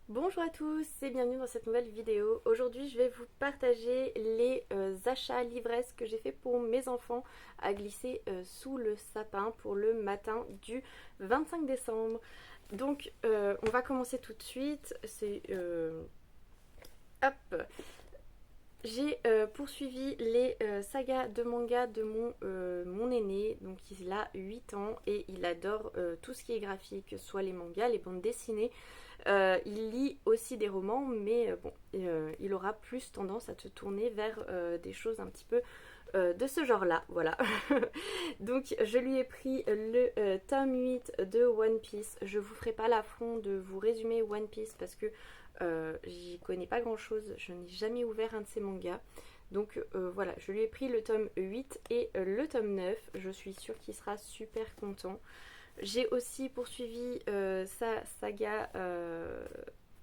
Bonjour à tous et bienvenue dans cette nouvelle vidéo. Aujourd'hui je vais vous partager les achats livresques que j'ai fait pour mes enfants à glisser sous le sapin pour le matin du 25 décembre. Donc on va commencer tout de suite. Hop. J'ai poursuivi les sagas de manga de mon aîné, donc il a 8 ans et il adore tout ce qui est graphique, que ce soit les mangas, les bandes dessinées. Il lit aussi des romans, mais il aura plus tendance à se tourner vers des choses un petit peu de ce genre-là, voilà. Donc je lui ai pris le tome 8 de One Piece. Je vous ferai pas l'affront de vous résumer One Piece parce que j'y connais pas grand chose, je n'ai jamais ouvert un de ces mangas. Donc voilà, je lui ai pris le tome 8 et le tome 9. Je suis sûre qu'il sera super content. J'ai aussi poursuivi sa saga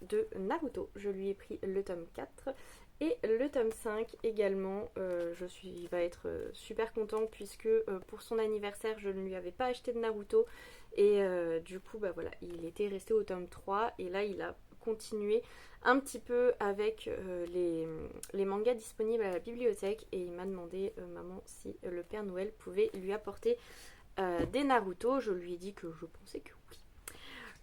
de Naruto. Je lui ai pris le tome 4 et le tome 5 également. Il va être super content puisque pour son anniversaire, je ne lui avais pas acheté de Naruto. Et du coup, bah voilà, il était resté au tome 3 et là, il a continué un petit peu avec les mangas disponibles à la bibliothèque et il m'a demandé, maman, si le Père Noël pouvait lui apporter des Naruto. Je lui ai dit que je pensais que oui.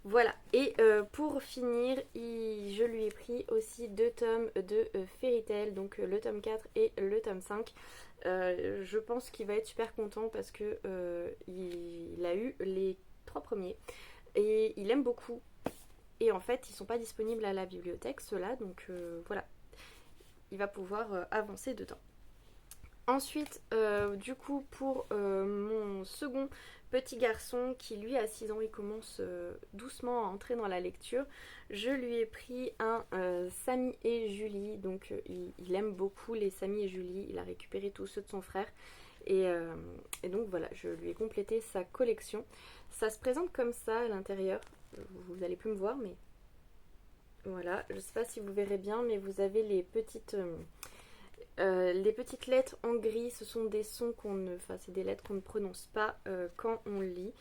Voilà, et pour finir, je lui ai pris aussi deux tomes de Fairy Tail, donc le tome 4 et le tome 5. Je pense qu'il va être super content parce que il a eu les trois premiers et il aime beaucoup. Et en fait, ils sont pas disponibles à la bibliothèque, ceux-là, donc voilà, il va pouvoir avancer dedans. Ensuite, du coup, pour mon second petit garçon qui lui a 6 ans, il commence doucement à entrer dans la lecture, je lui ai pris un Samy et Julie. Donc il aime beaucoup les Samy et Julie, il a récupéré tous ceux de son frère. Et donc voilà, je lui ai complété sa collection. Ça se présente comme ça à l'intérieur, vous allez plus me voir, mais voilà, je sais pas si vous verrez bien, mais vous avez les petites lettres en gris. Ce sont des sons enfin c'est des lettres qu'on ne prononce pas quand on lit.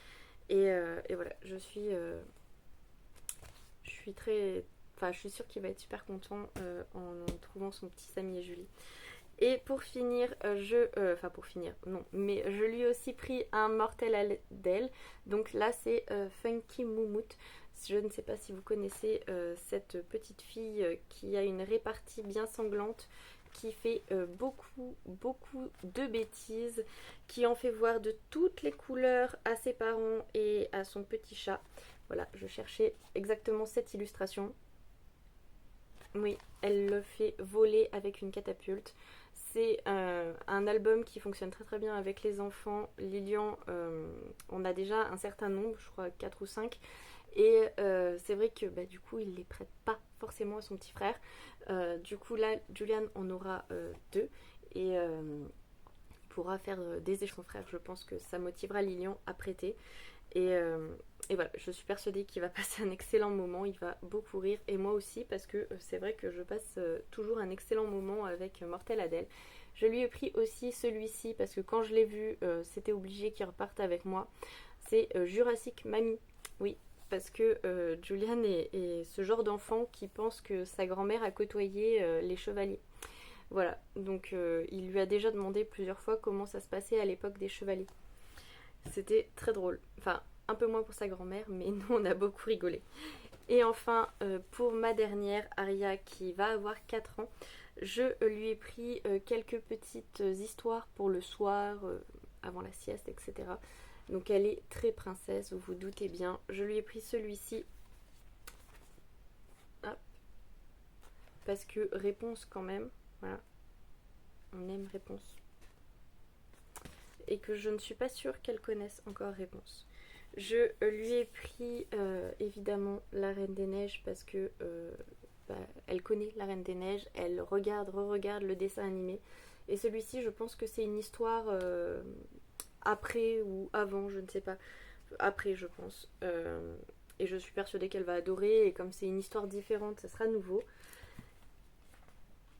Et voilà, je suis très, enfin je suis sûre qu'il va être super content en trouvant son petit Samy et Julie. Et pour finir, enfin pour finir, non, mais je lui ai aussi pris un Mortel Adèle. Donc là c'est Funky Moumout. Je ne sais pas si vous connaissez cette petite fille qui a une répartie bien sanglante, qui fait beaucoup de bêtises, qui en fait voir de toutes les couleurs à ses parents et à son petit chat. Voilà, je cherchais exactement cette illustration. Oui, elle le fait voler avec une catapulte. C'est un album qui fonctionne très très bien avec les enfants. Lilian, on a déjà un certain nombre, je crois 4 ou 5. Et c'est vrai que bah, du coup, il les prête pas forcément à son petit frère. Du coup, là, Julian en aura 2. Et il pourra faire des échanges frères. Je pense que ça motivera Lilian à prêter. Et voilà, je suis persuadée qu'il va passer un excellent moment, il va beaucoup rire, et moi aussi, parce que c'est vrai que je passe toujours un excellent moment avec Mortel Adèle. Je lui ai pris aussi celui-ci, parce que quand je l'ai vu, c'était obligé qu'il reparte avec moi. C'est Jurassic Mamie, oui, parce que Julian est ce genre d'enfant qui pense que sa grand-mère a côtoyé les chevaliers. Voilà, donc il lui a déjà demandé plusieurs fois comment ça se passait à l'époque des chevaliers. C'était très drôle. Enfin, un peu moins pour sa grand-mère, mais nous, on a beaucoup rigolé. Et enfin, pour ma dernière, Aria, qui va avoir 4 ans, je lui ai pris quelques petites histoires pour le soir, avant la sieste, etc. Donc elle est très princesse, vous vous doutez bien. Je lui ai pris celui-ci. Hop, parce que réponse quand même. Voilà, on aime réponse. Et que je ne suis pas sûre qu'elle connaisse encore réponse. Je lui ai pris évidemment la Reine des Neiges parce que bah, elle connaît la Reine des Neiges, elle re-regarde le dessin animé. Et celui-ci, je pense que c'est une histoire après ou avant, je ne sais pas. Après, je pense. Et je suis persuadée qu'elle va adorer. Et comme c'est une histoire différente, ça sera nouveau.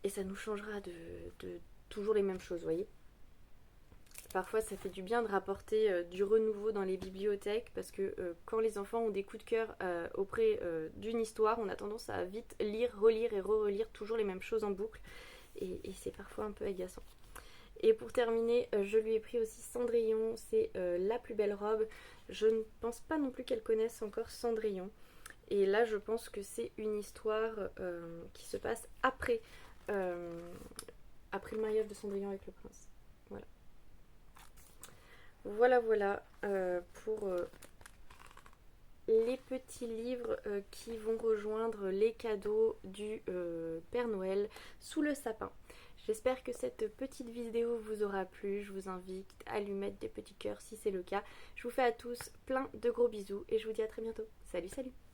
Et ça nous changera de toujours les mêmes choses, vous voyez. parfois ça fait du bien de rapporter du renouveau dans les bibliothèques parce que quand les enfants ont des coups de cœur auprès d'une histoire, on a tendance à vite lire, relire et re-relire toujours les mêmes choses en boucle et c'est parfois un peu agaçant. Et pour terminer, je lui ai pris aussi Cendrillon, c'est La plus belle robe. Je ne pense pas non plus qu'elle connaisse encore Cendrillon. Et là, je pense que c'est une histoire qui se passe après le mariage de Cendrillon avec le prince. Voilà. Voilà pour les petits livres qui vont rejoindre les cadeaux du Père Noël sous le sapin. J'espère que cette petite vidéo vous aura plu. Je vous invite à lui mettre des petits cœurs si c'est le cas. Je vous fais à tous plein de gros bisous et je vous dis à très bientôt. Salut, salut!